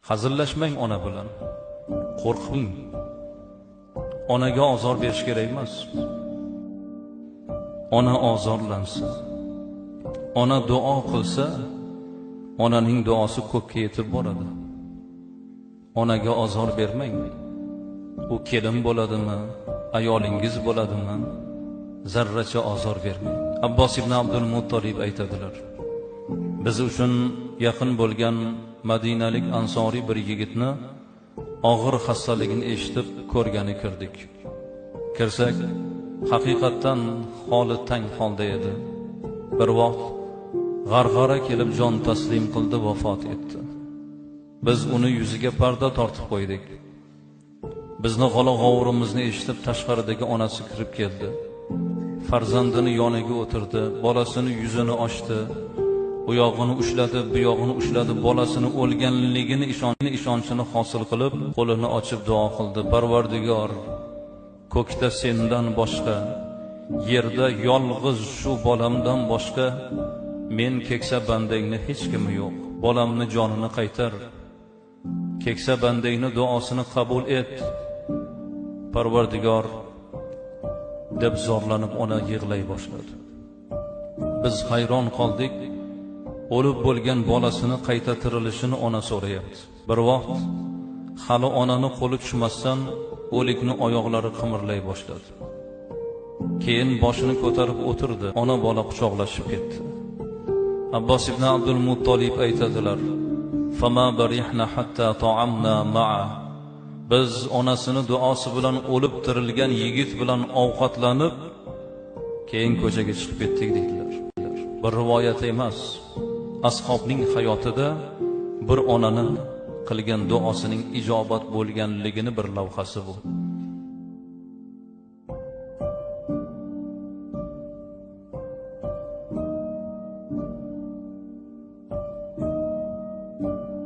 Hazillashmang ona bilan. Qo'rqing. Onaga ozor berish kerak emas. Ona ozorlansa, ona duo qilsa, onaning duosi ko'kka yetib boradi. Onaga ozor bermang. U kelin bo'ladimi, ayolingiz bo'ladimi, zarracha ozor bermang. Abbos ibn Abdul Muttolib aytadilar: biz uchun yaqin bo'lgan Madinalik ansoriy bir yigitni og'ir xastaligini eshitib ko'rgani kirdik. Kirsak, haqiqatan holi tang holda edi. Bir vaqt g'arg'ara kelib jon taslim qildi, vafot etdi. Biz uni yuziga parda tortib qo'ydik. Bizni g'ala-g'ovurimizni eshitib tashqaridagi onasi kirib keldi. Farzandini yoniga o'tirdi, bolasini yuzini ochdi, u yog'ini ushladi, bu yog'ini ushladi, bolasini o'lganligini ishonchini hosil qilib, qo'lini ochib duo qildi. Parvardigor, ko'kda sendan boshqa, yerda yolg'iz shu bolamdan boshqa men keksa bandangni hech kimi yo'q. Bolamni jonini qaytar. Keksa bandangni duosini qabul et. Parvardigor deb zorlanib ona yig'lay boshladi. Biz hayron qoldik. O'lib bo'lgan bolasini qayta tirilishini ona so'rayapti. Bir vaqt hali onani qo'li tushmasdan o'likni oyoqlari qimirlay boshladi. Keyin boshini ko'tarib o'tirdi. Ona bola quchoqlashib ketdi. Abbos ibn Abdul Muttolib aytadilar: "Fama barihna hatta ta'amna ma'a." Biz onasini duosi bilan o'lib tirilgan yigit bilan ovqatlanib, keyin ko'chaga chiqib ketdik deydilar. Bir rivoyat emas, ashobning hayotida bir onaning qilgan duosining ijobat bo'lganligini bir lavhasi bu.